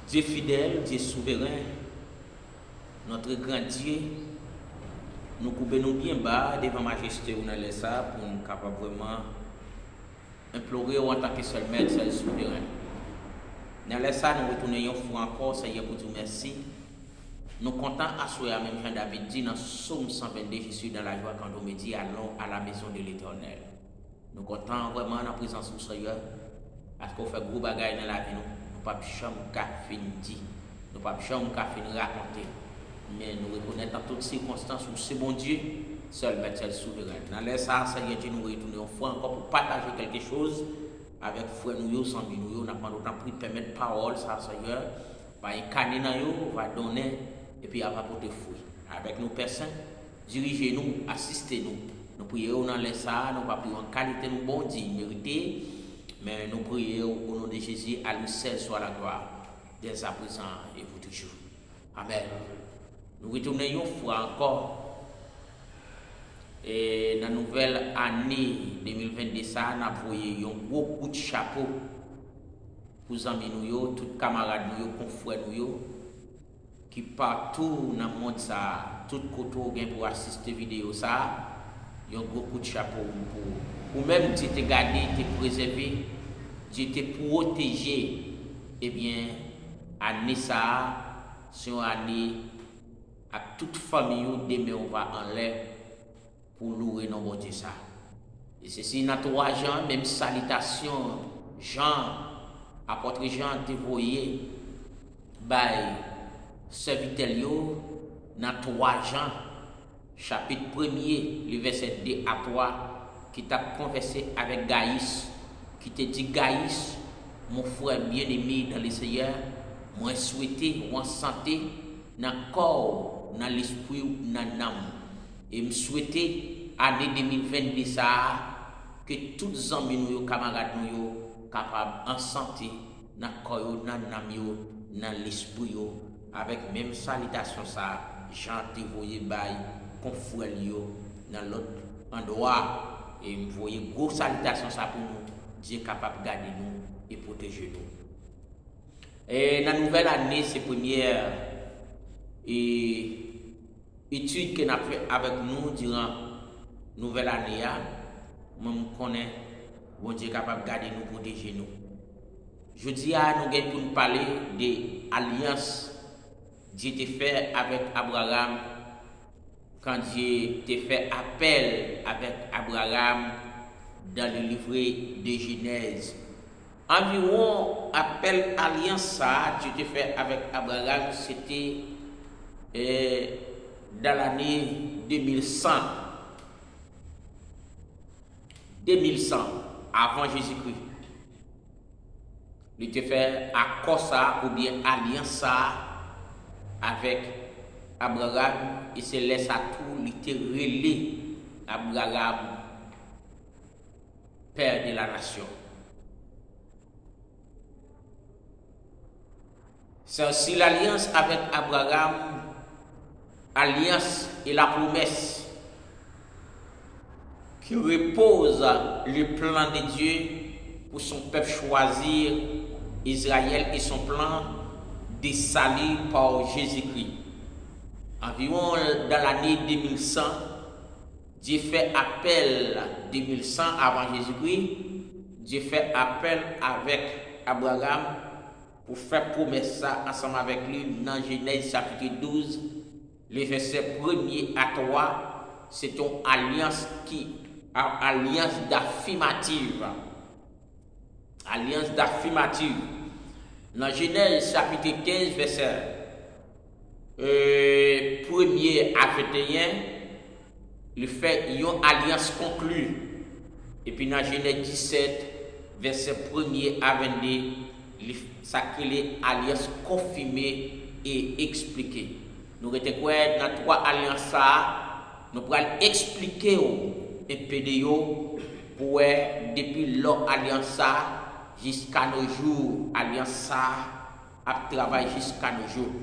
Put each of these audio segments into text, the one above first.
Dieu fidèle, Dieu souverain, notre grand Dieu, nous coupons bien bas devant majesté ou dans les ça pour nous capables vraiment implorer en tant que seul maître, seul souverain. Dans les ça, nous retournons une fois encore, Seigneur, pour dire merci. Nous comptons à soi, même Jean David dit dans Psaume 122, je suis dans la joie quand on me dit allons à la maison de l'Éternel. Nous comptons vraiment en présence du Seigneur, parce qu'on fait gros bagages dans la vie, nous ne pouvons pas finir dire, nous ne pouvons pas finir raconter. Mais nous reconnaissons dans toutes circonstances où c'est bon Dieu, seul maître, seul souverain. Dans les ça, Seigneur Dieu, nous retournons une fois encore pour partager quelque chose avec frère nous, sans nous, nous avons autant pris permettre parole, ça, Seigneur, par incarner dans nous, va donner et puis va porter fruit. Avec nos personnes, dirigez-nous, assistez-nous. Nous prions dans les ça, nous ne pas prier en qualité, nous bon Dieu, mérité, mais nous prions au nom de Jésus, à lui seul soit la gloire, dès à présent et pour toujours. Amen. Nous retournons une fois encore. Et dans la nouvelle année 2022, ça, nous avons envoyé un gros coup de chapeau pour les amis, tous les camarades, confrères, qui partout dans le monde, tout côté pour assister à la vidéo, ça, un gros coup de chapeau pour même tu t'es gardé, tu t'es préservé, tu t'es protégé. Eh bien, année ça, c'est une année à toute famille, demain on va en l'air pour louer nos Dieu ça. Et ceci, notre Jean, même salutation, Jean, apôtre Jean, te voyé, by serviteur, dans 3 Jean, chapitre 1er, le verset 2 à 3, qui t'a conversé avec Gaïs, qui te dit Gaïs, mon frère bien-aimé dans le Seigneur, moi souhaité en santé, dans le corps, dans l'esprit, dans l'âme. Et me souhaiter, année 2022, ça, que tous les amis, nos camarades, nous capables en santé, dans le corps, dans l'âme, dans l'esprit, avec même salutation, ça, Jean te voyé bail, confrère, dans l'autre endroit, et me voyez gros salutation, ça pour nous, Dieu est capable de garder nous et protéger nous. Et dans la nouvelle année, c'est première étude que nous avons fait avec nous durant la nouvelle année, moi je connais, bon Dieu est capable de garder nous, protéger nous. Je dis à nous pour nous parler de l'alliance que Dieu a fait avec Abraham quand Dieu a fait appel avec Abraham dans le livret de Genèse. Environ appel alliance ça, Dieu a fait avec Abraham, c'était dans l'année 2100. 2100 avant Jésus-Christ. Il était fait accord ça ou bien alliance ça avec Abraham et c'est laisse à tout, il était relé Abraham, père de la nation. C'est aussi l'alliance avec Abraham, alliance et la promesse qui repose le plan de Dieu pour son peuple choisir Israël et son plan de salut par Jésus-Christ. Environ dans l'année 2100, Dieu fait appel 2100 avant Jésus-Christ, Dieu fait appel avec Abraham pour faire promesse ça ensemble avec lui dans Genèse chapitre 12, le verset 1er à 3, c'est une alliance d'affirmative. Alliance d'affirmative. Dans Genèse chapitre 15, verset 1er à 21, il fait une alliance conclue. Et puis dans Genèse 17, verset 1er à 22, ça crée alliance confirmée et expliquée. Nous retenons quoi dans 3 alliances, nous pourrons expliquer un peu de pour depuis leur alliance jusqu'à nos jours, alliance a travaillé jusqu'à nos jours.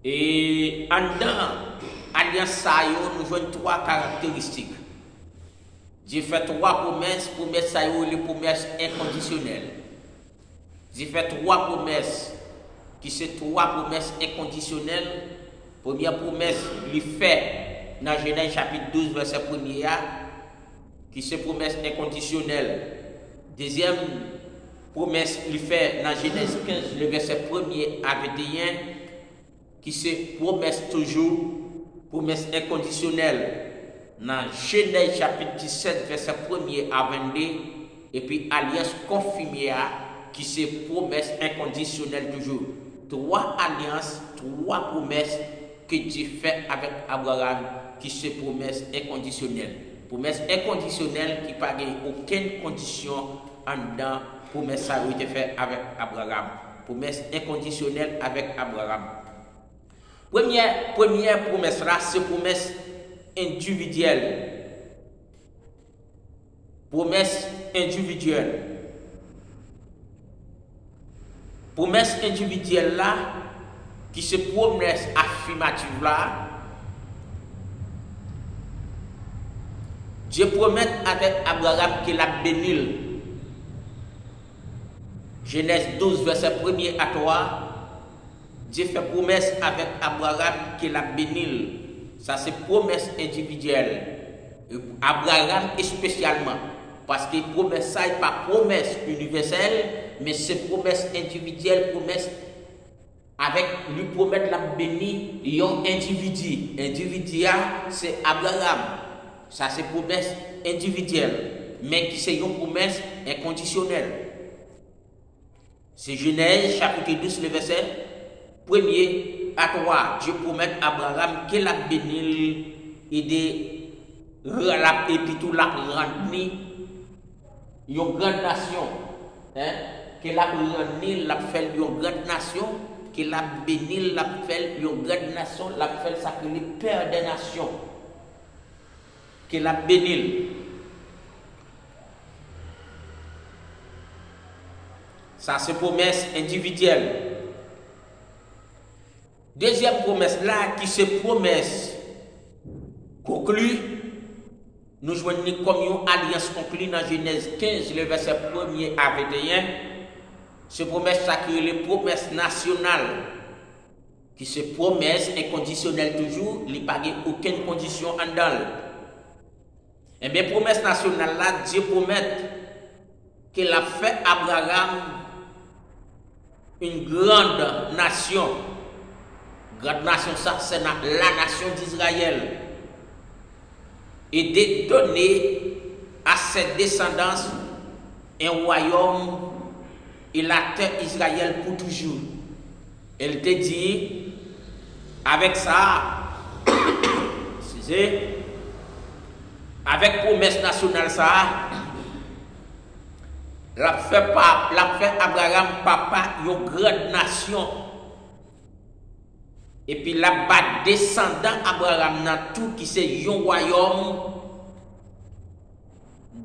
Et en dedans, alliance nous avons 3 caractéristiques. J'ai fait 3 promesses, promesses les promesses inconditionnelles. J'ai fait 3 promesses, qui sont 3 promesses inconditionnelles. Première promesse, il fait dans Genèse chapitre 12, verset 1er, qui c'est promesse inconditionnelle. Deuxième promesse, il fait dans Genèse 15, le verset 1er à 21, qui c'est promesse toujours, promesse inconditionnelle. Dans Genèse chapitre 17, verset 1er à 22, et puis alliance confirmée, qui c'est promesse inconditionnelle toujours. 3 alliances, 3 promesses que Dieu fait avec Abraham, qui c'est promesse inconditionnelle. Promesse inconditionnelle qui n'a aucune condition en dedans. Promesse ça a été fait avec Abraham. Promesse inconditionnelle avec Abraham. Première promesse là, c'est promesse individuelle. Promesse individuelle. Promesse individuelle là, qui se promesse affirmative là, Dieu promet avec Abraham qu'il a béni. Genèse 12, verset 1er à 3, Dieu fait promesse avec Abraham qu'il a béni. Ça c'est promesse individuelle. Abraham spécialement. Parce que promesse ça n'est pas promesse universelle, mais c'est promesse individuelle, promesse avec lui promettre la béni, un individu. Individu, c'est Abraham. Ça c'est promesse individuelle, mais qui c'est une promesse inconditionnelle. C'est Genèse chapitre 12, le verset 1er à 3. Dieu promet à Abraham qu'il a béni et puis tout la rendre une grande nation. Qu'il a béni, l'a fait une grande nation. Qu'il a béni, l'a fait une grande nation. L'a fait ça que le père des nations. Qu'il a béni. Ça c'est promesse individuelle. Deuxième promesse là, qui c'est promesse conclue, nous joignons comme une alliance conclue dans Genèse 15, le verset 1er à 21. C'est promesse ça qui est les promesses nationales, qui c'est promesse inconditionnelle toujours, il n'y a pas aucune condition en dedans. Et bien promesse nationale là, Dieu promet qu'il a fait Abraham une grande nation. Grande nation, ça c'est la nation d'Israël. Et de donner à cette descendance un royaume et la terre Israël pour toujours. Elle te dit, avec ça, avec promesse nationale ça, l'a fait Abraham papa une grande nation. Et puis là-bas, descendant Abraham dans tout qui c'est un royaume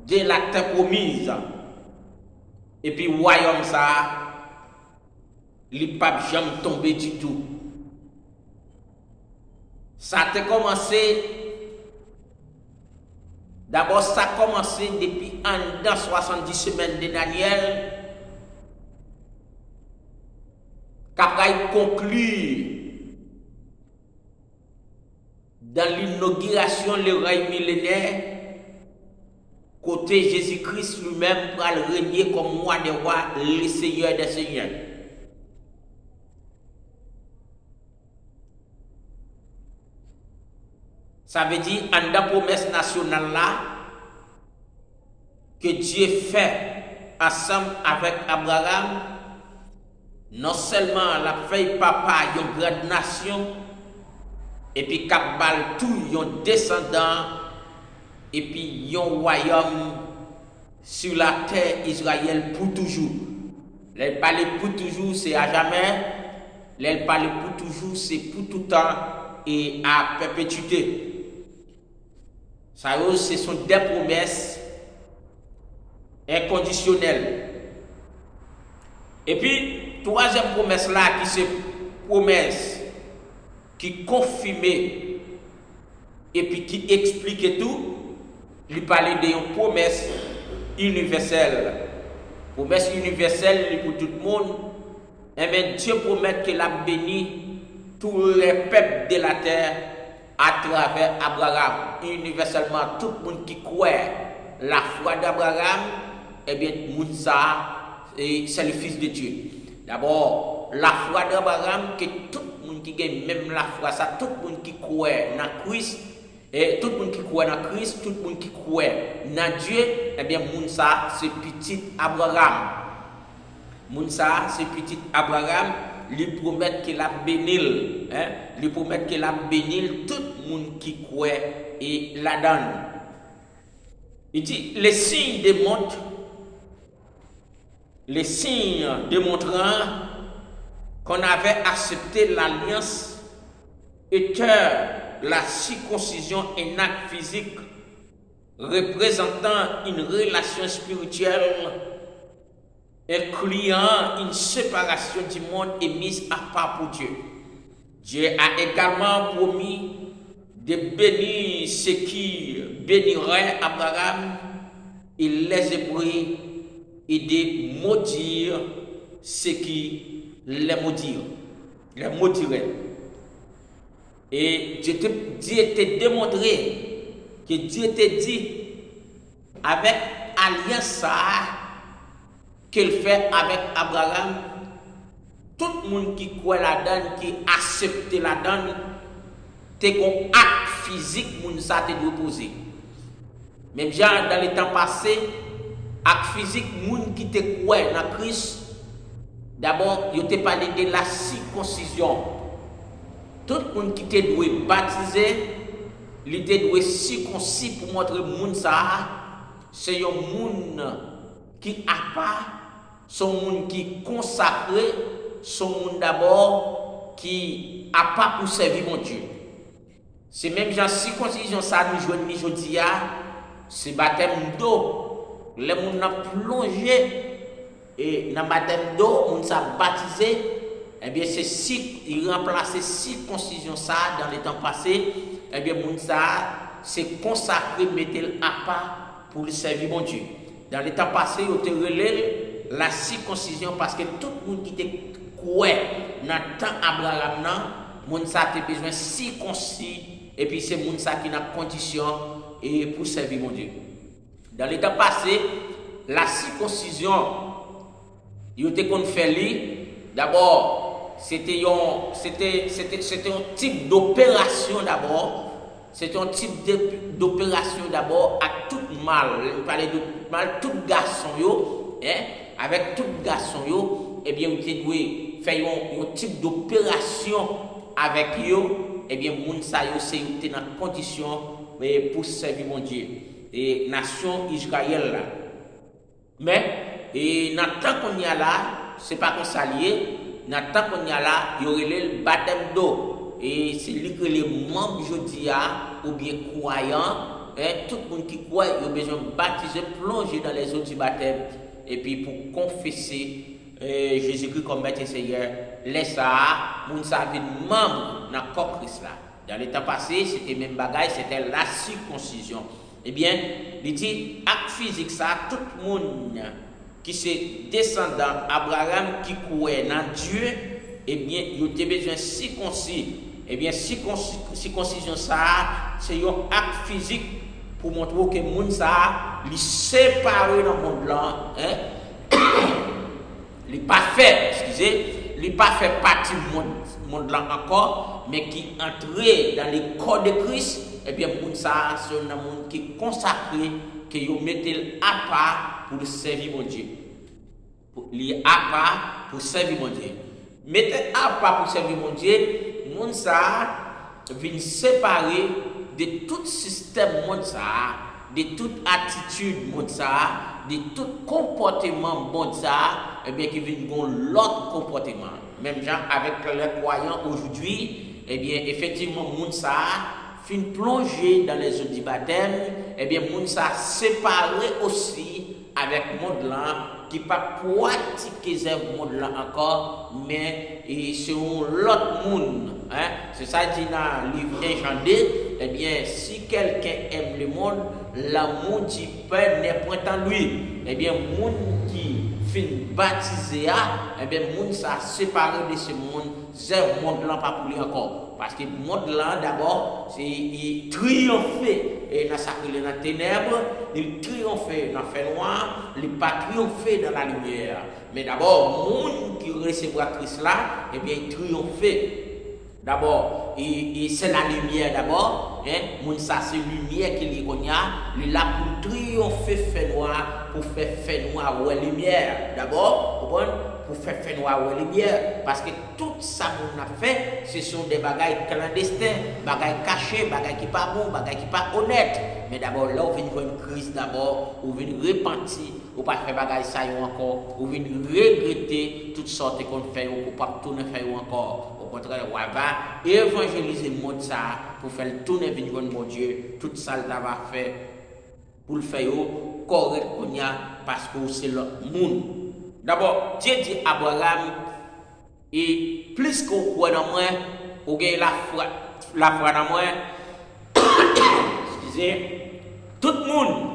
de la terre promise. Et puis royaume ça, il pas jamais tombé du tout. Ça a commencé, d'abord ça a commencé depuis dans 70 semaines de Daniel, qu'après conclut dans l'inauguration le règne millénaire, côté Jésus-Christ lui-même va régner comme roi des rois, le Seigneur des seigneurs. Ça veut dire, en la promesse nationale là, que Dieu fait ensemble avec Abraham, non seulement la feuille papa, une grande nation, et puis Kabal tout yon descendant et puis yon royaume sur la terre Israël pour toujours. Les parler pour toujours c'est à jamais. Les parler pour toujours c'est pour tout temps et à perpétuité. Ça ce sont des promesses inconditionnelles. Et puis troisième promesse là qui c'est promesse qui confirmait et puis qui expliquait tout, lui parlait d'une promesse universelle. Promesse universelle pour tout le monde. Et bien Dieu promet qu'il a béni tous les peuples de la terre à travers Abraham. Universellement, tout le monde qui croit la foi d'Abraham, eh bien, c'est le Fils de Dieu. D'abord, la foi d'Abraham, que tout le monde qui gagne même la foi, ça, tout le monde qui croit dans Christ, et tout le monde qui croit dans Christ, tout le monde qui croit dans Dieu, eh bien, ça, c'est petit Abraham. Ça, c'est petit Abraham, lui promet qu'il a béni, hein? Lui promet qu'il a béni tout le monde qui croit et la donne. Il dit, les signes démontrant qu'on avait accepté l'alliance étaient la circoncision, un acte physique représentant une relation spirituelle incluant une séparation du monde et mise à part pour Dieu. Dieu a également promis de bénir ceux qui béniraient Abraham et les Hébreux et de maudire ceux qui les maudiraient. Et Dieu t'a démontré que Dieu t'a dit avec alliance qu'il fait avec Abraham, tout le monde qui croit la donne, qui accepte la donne, c'est un acte physique moun ça te doit poser. Même genre dans les temps passés, acte physique moun qui te croit dans Christ, d'abord, il te parlé de la circoncision. Tout le monde qui te doit baptiser, il te doit circoncis pour montrer moun ça, c'est un monde qui a pas, son monde qui consacré, son monde d'abord qui a pas pour servir mon Dieu. C'est même genre circoncision ça nous jouons aujourd'hui, c'est baptême d'eau. Les gens ont plongé et dans le baptême d'eau, on s'est baptisé. Eh bien, c'est si il remplaçait circoncision ça dans les temps passés. Eh bien, mon ça c'est consacré, mettez à part pour le servir mon Dieu. Dans les temps passés, on te relève la circoncision parce que tout le monde qui te croit dans le temps Abraham, mon ça a besoin de circoncis. Et puis c'est moun ça qui n'a condition et pour servir mon Dieu. Dans les temps passés, la circoncision, il était qu'on fait lui. D'abord, c'était un type d'opération d'abord. C'était un type d'opération d'abord à tout mal. On parlait de mal, tout garçon yo, avec tout garçon yo, eh bien on devait faire un type d'opération avec yo. Eh bien, moun sa yo c'est une condition pour servir mon Dieu et nation Israël là. Mais et dans le temps qu'on y a là, c'est pas qu'on s'allie. Dans le temps qu'on y a là, il y aurait le baptême d'eau et c'est lui que les membres aujourd'hui ou bien croyants, tout le monde qui croit, il a besoin de baptiser, plonger dans les eaux du baptême et puis pour confesser Jésus-Christ comme maître et Seigneur, laisse ça, moun sa vin membre dans le corps Christ là. Dans le temps passé, c'était même bagaille, c'était la circoncision. Eh bien, il dit, acte physique ça, tout le monde qui c'est descendant Abraham qui croit dans Dieu, eh bien, il a besoin de circoncis. Eh bien, circoncision ça, c'est un acte physique pour montrer que moun ça, il séparé dans le monde là, il n'est pas fait, excusez, il n'est pas fait partie du monde là encore, mais qui entrait dans les corps de Christ, et bien, ça, c'est un monde qui est consacré, qui met à part pour servir mon Dieu. Il est à part pour servir mon Dieu. Mettez à part pour servir mon Dieu, monde ça vient séparer de tout système monde ça, de toute attitude monde ça, de tout comportement monde ça, et bien qui vient l'autre comportement. Même gens avec les croyants aujourd'hui, eh bien effectivement monde ça fin plonger dans les eaux du baptême, eh bien monde ça séparé aussi avec monde là qui pas pratiquer ce monde là encore, mais c'est l'autre monde. C'est ça dit dans le livre 1 Jean 2, eh bien si quelqu'un aime le monde, l'amour du Père n'est point en lui. Eh bien monde qui fin baptisé, et bien, moun ça séparé de ce monde, c'est monde là pas pour lui encore. Parce que le monde là, d'abord, c'est il triompher et dans la ténèbres, il triompher dans le fait noir, il pas triompher dans la lumière. Mais d'abord, le monde qui recevra Christ là, eh bien, il triompher. D'abord, c'est la lumière d'abord. Moun ça c'est lumière qui est là pour triompher fait noir, pour faire fait noir ou lumière. D'abord, pour faire fait noir ou lumière. Parce que tout ça qu'on a fait, ce sont des bagailles clandestins, bagailles cachées, bagailles qui pas bon, bagailles qui pas honnêtes. Mais d'abord, là, on vient voir une crise d'abord, on vient repentir, on pas faire bagailles ça encore, on vient regretter toutes sortes qu'on fait, on ne pas tourner faire encore. Au contraire, on va évangéliser le monde ça pour faire tourner vers mon Dieu, tout ça le va faire pour le faire correct parce que c'est le monde. D'abord, Dieu dit à Abraham, et plus qu'on croit dans moi, ou gagne la foi dans moi, excusez, tout le monde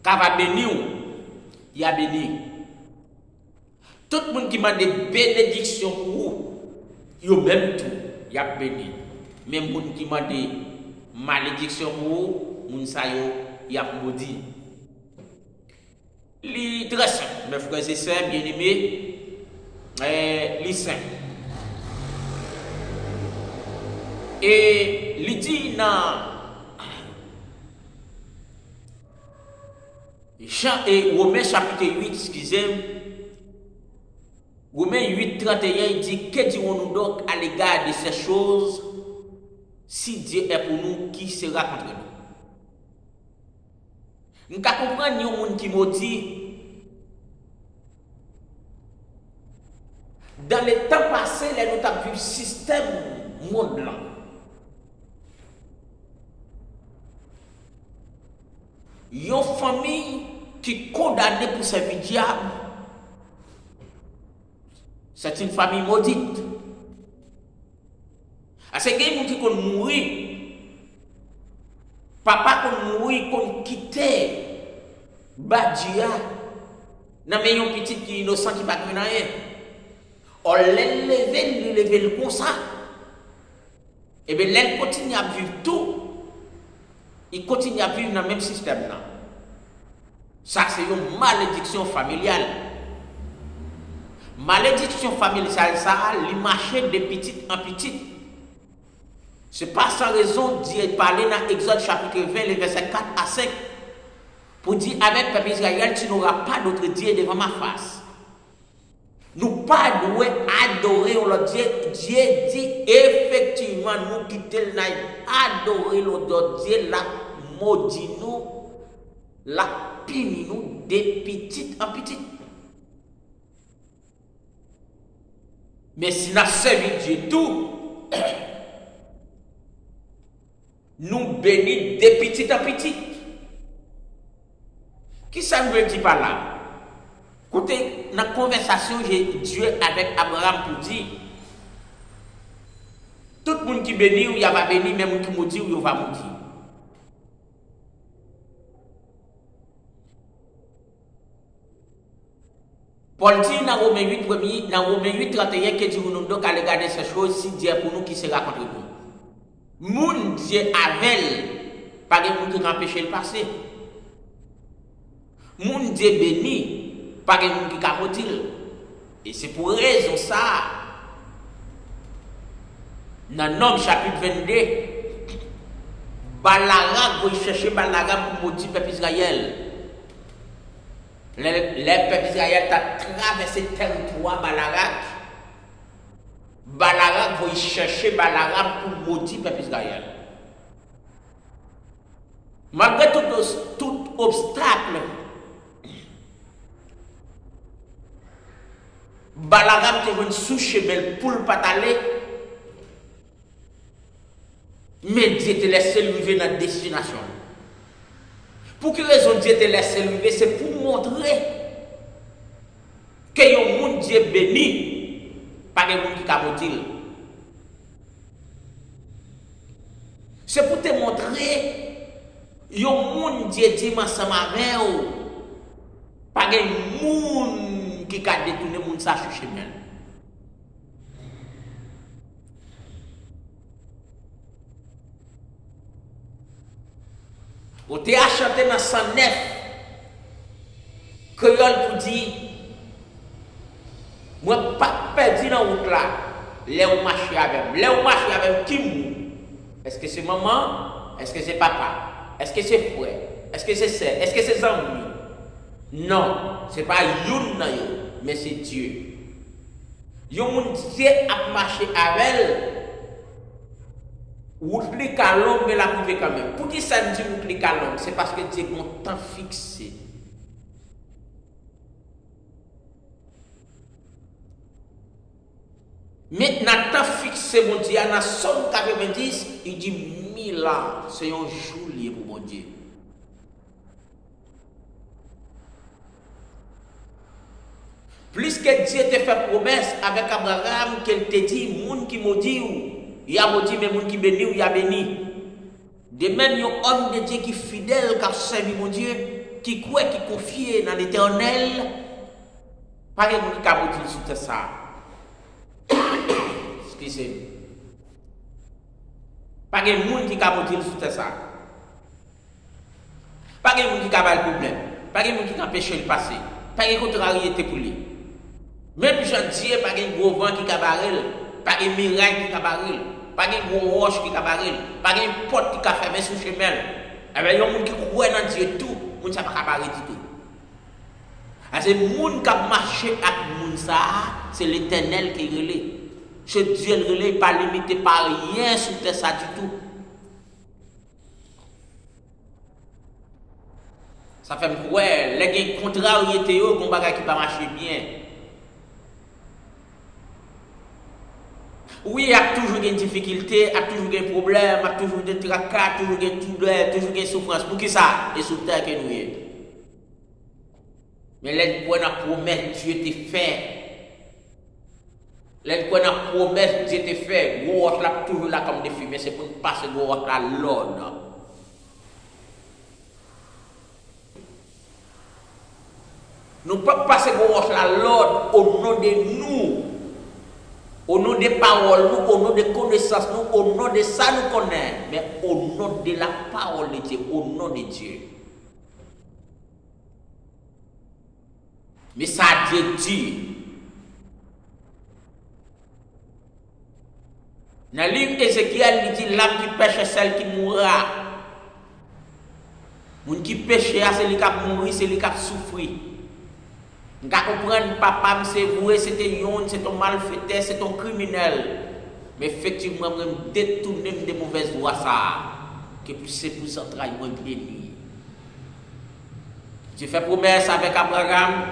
qui va bénir, il a béni. Tout le monde qui m'a des bénédictions pour vous, il a même tout, il a béni. Même les gens qui m'a des malédictions pour vous, il a maudit. Les très simple, mes frères et sœurs bien-aimés, les saints. Et il dit dans Romains chapitre 8, excusez-moi, Romains 8, 31, il dit, que dirons-nous donc à l'égard de ces choses, si Dieu est pour nous, qui sera contre nous? Nous comprenons qu'il y a des gens qui maudit. Dans les temps passés, nous avons vu le système monde là. Il y a une famille qui est condamnée pour servir le diable. C'est une famille maudite. C'est qu'il y a des gens qui ont mouru. Papa qu'on mourit, qu'on quittait Badia, n'a pas un petit qui est innocent qui ne va pas rien. On l'élevé le comme ça. Et bien, elle continue à vivre tout. Il continue à vivre dans le même système là. Ça, c'est une malédiction familiale. Malédiction familiale, ça, il marche de petite en petite. Ce n'est pas sans raison Dieu parler dans Exode chapitre 20, les versets 4 à 5, pour dire avec peuple Israël, tu n'auras pas d'autre Dieu devant ma face. Nous pas devons adorer l'autre Dieu. Dieu dit effectivement, nous quitter le naïf, adorer l'autre Dieu, la maudit nous, la pini nous de petite en petite. Mais si nous avons servi Dieu tout, nous bénissons de petit en petit. Qui ça veut dire par là? Écoutez, dans la conversation, j'ai Dieu avec Abraham pour dire tout le monde qui bénit, il va bénir, même qui maudit, il va maudire. Paul dit dans Romains 8, dans Romains 8, 31, que dit nous donc à regarder ces choses, si Dieu pour nous qui sera contre nous. Moun Dieu avec, pas de moun qui empêche le passé. Moun Dieu béni, pas de moun qui capote. Et c'est pour raison ça. Dans Nom chapitre 22, Balaram va chercher Balaram pour maudire le peuple Israël. Le peuple Israël a traversé le territoire Balaram. Balaram va chercher Balaram pour maudire le peuple Israël. Malgré tout obstacle, Balaram te venu sous chebel pour le pataler, mais Dieu te laisse lever dans la destination. Pour quelle raison Dieu te laisse lever? C'est pour montrer que le monde Dieu béni, pas le monde qui camotil. C'est pour te montrer que le monde Dieu dit ensemble avec eux. Pas de monde qui a détourné moun ça sur chemin. Ou te a chanté dans 109 que yon pour dire moi pas perdu dans route là. Là où marcher avec. Là où marcher avec qui mou? Est-ce que c'est maman? Est-ce que c'est papa? Est-ce que c'est frère? Est-ce que c'est sœur? Est-ce que c'est amis? Non, c'est pas yon nan yo, mais c'est Dieu. Yon moun Dieu a marché avec elle. Route li kalom mais la prouver quand même. Pour qui ça dit route li kalom? C'est parce que Dieu a un temps fixé. Maintenant, temps fixé, mon Dieu, dans Somme 90, il dit 1000 ans, c'est un jour lié pour mon Dieu. Plus que Dieu te fait promesse avec Abraham, qu'elle te dit, moun qui maudit ou, il y a maudit, mais moun qui béni ou, il y a béni. De même, il y a un homme de Dieu qui est fidèle, qui a servi mon Dieu, qui croit, qui confie dans l'éternel. Pas de moun qui a maudit sur ça. Excusez-moi. Pas de monde qui a maudit sur ça. Pas de monde qui a le problème. Pas de monde qui a empêché le passé. Pas de contrariété pour lui. Même Jean-Dieu, pas de gros vent qui a barré. Pas de miracle qui a barré. Pas de gros roche qui a barré. Pas de porte qui a fermé sur le chemin. Il y a des gens qui croient dans Dieu tout. Les gens ne sont pas barré du tout. C'est les gens qui ont marché avec les gens, c'est l'Éternel qui relève. Ce Dieu le relève pas limité par rien sur ça du tout. Ça fait ouais, les contrariétés qu'on bagage qui pas marcher bien. Oui, il y a toujours des difficultés, il y a toujours des problèmes, il y a toujours des tracas, toujours des douleurs, toujours des souffrances. Pour qui ça? Et sur terre que nous sommes. Mais les bonnes promesses Dieu t'a fait. Les bonnes promesses Dieu t'a fait. Gros roche là toujours là comme des fumées, c'est pour passer gros roche là l'ordre. Nous ne pouvons pas passer gros roche là l'ordre au nom de nous. Au nom des paroles, nous, au nom des connaissances, nous, au nom de ça nous connaissons, mais au nom de la parole de Dieu, au nom de Dieu. Mais ça Dieu dit. Dans le livre d'Ézéchiel, il dit l'âme qui pêche est celle qui mourra. Moun qui pêche, c'est lui qui a mouru, c'est lui qui a souffert. Vous comprenez, papa, c'est vous, c'était yon, c'est ton malfaiteur, c'est ton criminel. Mais effectivement, je me détourne de mauvaises voies, que c'est pour ça que je suis béni. J'ai fait promesse avec Abraham,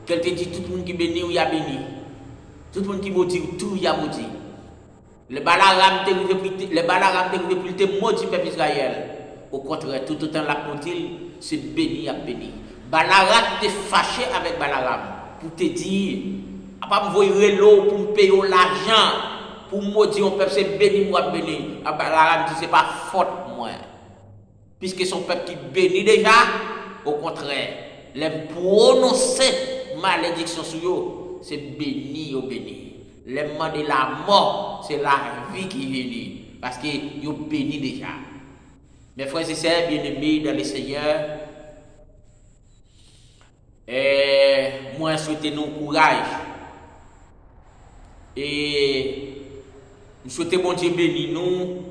qu'elle te dit tout le monde qui béni ou y a béni. Tout le monde qui maudit, tout y a maudit. Le balaram te rive te maudit peuple Israël. Au contraire, tout le temps la maudit, c'est béni à béni. Balaram te fâché avec Balaram pour te dire, pas me voyer l'eau pour me payer l'argent, pour me maudire un peuple, c'est béni, moi béni. Balaram dit, c'est pas faute, moi. Puisque son peuple qui bénit déjà, au contraire, les prononcer malédiction sur eux, c'est béni ou béni. Les demander la mort, c'est la vie qui vient. Parce que yo béni déjà. Mes frères et sœurs bien-aimés dans le Seigneur, moi je souhaite nous courage. Et je souhaite bon Dieu béni nous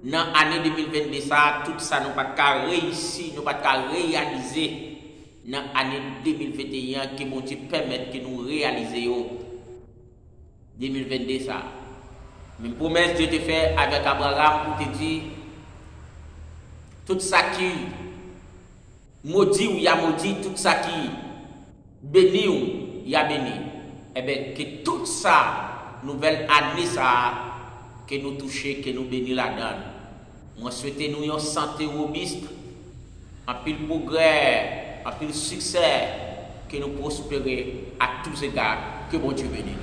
dans l'année 2022, tout ça nous pas réussir, nous pas réaliser. Dans l'année 2021, que mon Dieu permette que nous réalisions 2022 ça. Même promesse Dieu te fait avec Abraham pour te dire tout ça qui maudit ou y a maudit, tout ça qui béni ou y a béni. Eh bien, que tout ça, nouvelle année ça, que nous toucher, que nous bénis là-dedans. Moi, souhaite nous une santé robuste, un pile progrès. Après le succès, que nous prospérer à tous égards, que bon Dieu bénisse.